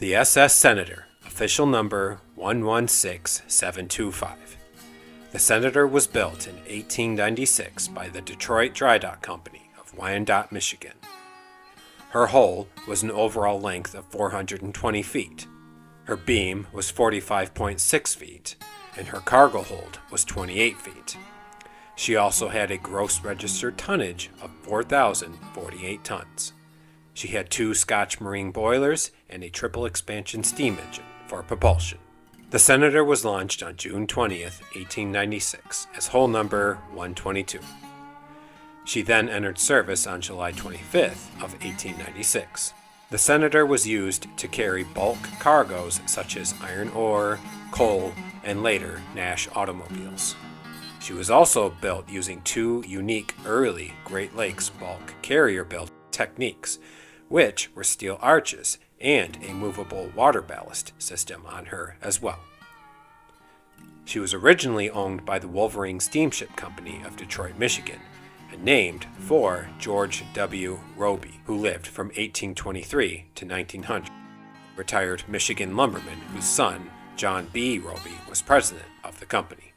The SS Senator, official number 116725. The Senator was built in 1896 by the Detroit Dry Dock Company of Wyandotte, Michigan. Her hull was an overall length of 420 feet. Her beam was 45.6 feet, and her cargo hold was 28 feet. She also had a gross registered tonnage of 4,048 tons. She had 2 Scotch Marine boilers and a triple expansion steam engine for propulsion. The Senator was launched on June 20th, 1896 as hull number 122. She then entered service on July 25th of 1896. The Senator was used to carry bulk cargoes such as iron ore, coal, and later Nash automobiles. She was also built using 2 unique early Great Lakes bulk carrier build techniques, which were steel arches and a movable water ballast system on her as well. She was originally owned by the Wolverine Steamship Company of Detroit, Michigan, and named for George W. Roby, who lived from 1823 to 1900, retired Michigan lumberman whose son, John B. Roby, was president of the company.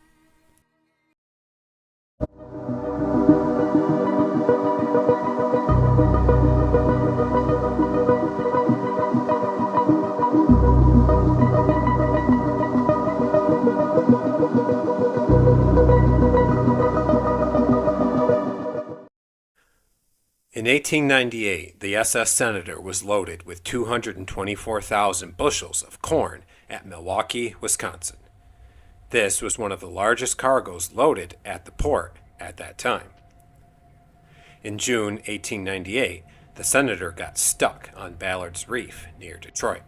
In 1898, the SS Senator was loaded with 224,000 bushels of corn at Milwaukee, Wisconsin. This was one of the largest cargoes loaded at the port at that time. In June 1898, the Senator got stuck on Ballard's Reef near Detroit.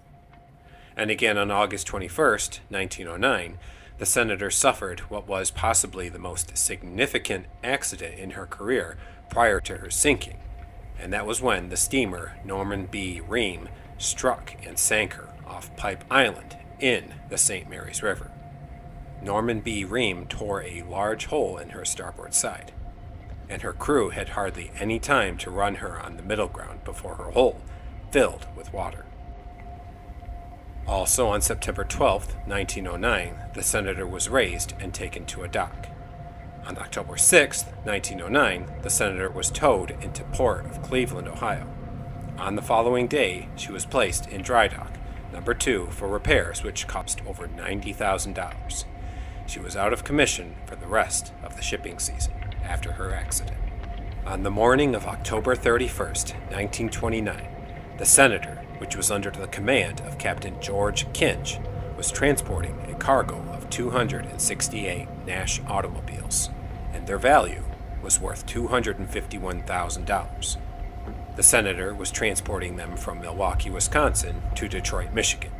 And again on August 21st, 1909, the Senator suffered what was possibly the most significant accident in her career prior to her sinking, and that was when the steamer Norman B. Ream struck and sank her off Pipe Island in the St. Mary's River. Norman B. Ream tore a large hole in her starboard side, and her crew had hardly any time to run her on the middle ground before her hull filled with water. Also on September 12, 1909, the Senator was raised and taken to a dock. On October 6, 1909, the Senator was towed into port of Cleveland, Ohio. On the following day, she was placed in dry dock, number 2, for repairs which cost over $90,000. She was out of commission for the rest of the shipping season after her accident. On the morning of October 31st, 1929, the Senator, which was under the command of Captain George Kinch, was transporting a cargo of 268 Nash automobiles, and their value was worth $251,000. The Senator was transporting them from Milwaukee, Wisconsin to Detroit, Michigan.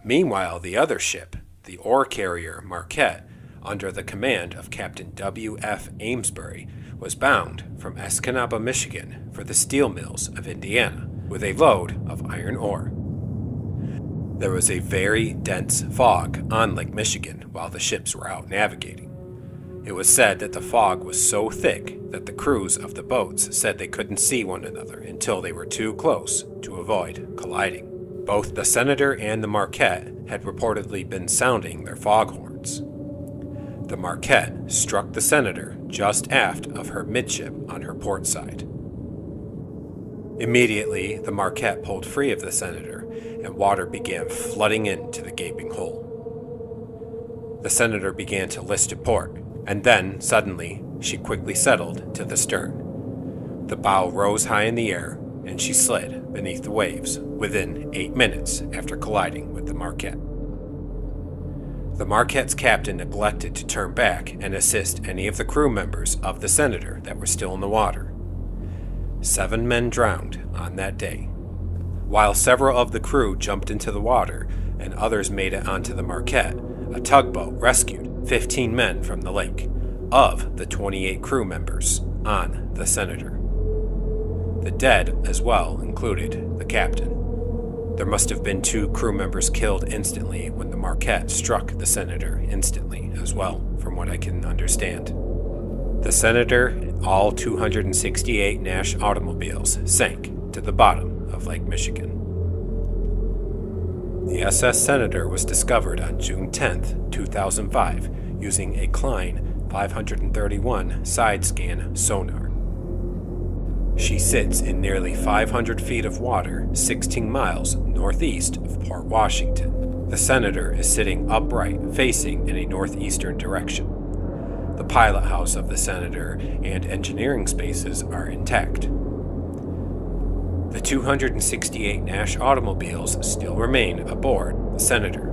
Meanwhile, the other ship, the ore carrier Marquette, under the command of Captain W.F. Amesbury, was bound from Escanaba, Michigan for the steel mills of Indiana with a load of iron ore. There was a very dense fog on Lake Michigan while the ships were out navigating. It was said that the fog was so thick that the crews of the boats said they couldn't see one another until they were too close to avoid colliding. Both the Senator and the Marquette had reportedly been sounding their foghorns. The Marquette struck the Senator just aft of her midship on her port side. Immediately, the Marquette pulled free of the Senator, and water began flooding into the gaping hole. The Senator began to list to port, and then, suddenly, she quickly settled to the stern. The bow rose high in the air, and she slid beneath the waves within 8 minutes after colliding with the Marquette. The Marquette's captain neglected to turn back and assist any of the crew members of the Senator that were still in the water. 7 men drowned on that day. While several of the crew jumped into the water and others made it onto the Marquette, a tugboat rescued 15 men from the lake, of the 28 crew members on the Senator. The dead as well included the captain. There must have been 2 crew members killed instantly when the Marquette struck the Senator instantly as well, from what I can understand. The Senator and all 268 Nash automobiles sank to the bottom of Lake Michigan. The SS Senator was discovered on June 10, 2005, using a Klein 531 side-scan sonar. She sits in nearly 500 feet of water, 16 miles northeast of Port Washington. The Senator is sitting upright, facing in a northeastern direction. The pilot house of the Senator and engineering spaces are intact. The 268 Nash automobiles still remain aboard the Senator.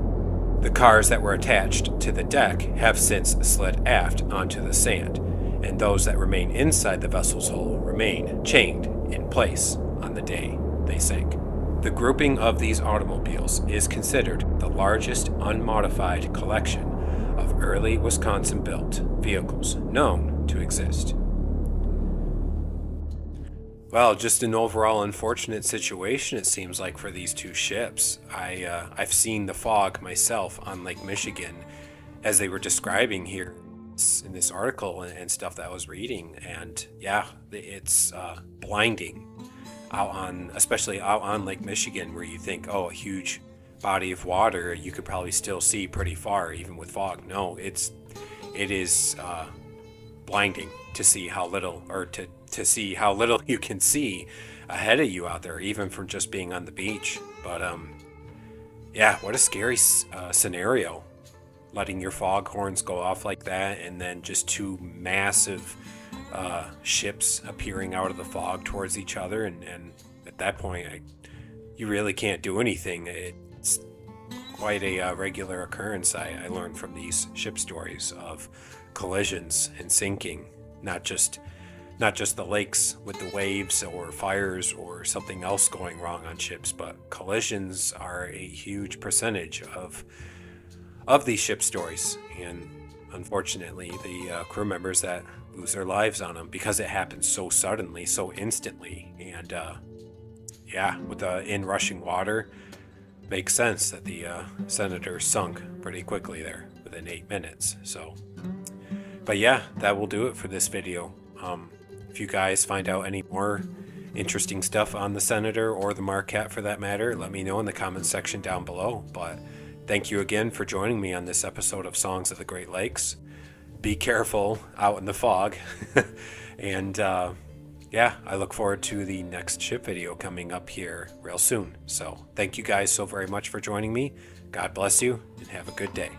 The cars that were attached to the deck have since slid aft onto the sand, and those that remain inside the vessel's hull remain chained in place on the day they sank. The grouping of these automobiles is considered the largest unmodified collection of early Wisconsin-built vehicles known to exist. Well, just an overall unfortunate situation, it seems like, for these two ships. I've seen the fog myself on Lake Michigan, as they were describing here in this article and stuff that I was reading, and yeah, it's blinding especially out on Lake Michigan, where you think, oh, a huge body of water, you could probably still see pretty far even with fog. No, it is blinding to see how little, or to see how little you can see ahead of you out there, even from just being on the beach. But yeah, what a scary scenario, letting your fog horns go off like that, and then just two massive ships appearing out of the fog towards each other, and at that point you really can't do anything. It's quite a regular occurrence, I learned from these ship stories, of collisions and sinking, not just the lakes with the waves or fires or something else going wrong on ships, but collisions are a huge percentage of these ship stories, and unfortunately the crew members that lose their lives on them, because it happens so suddenly, so instantly, and yeah, with the inrushing water, makes sense that the Senator sunk pretty quickly there within 8 minutes. So, but yeah, that will do it for this video. If you guys find out any more interesting stuff on the Senator, or the Marquette for that matter, let me know in the comments section down below. But thank you again for joining me on this episode of Songs of the Great Lakes. Be careful out in the fog. And yeah, I look forward to the next ship video coming up here real soon. So thank you guys so very much for joining me. God bless you, and have a good day.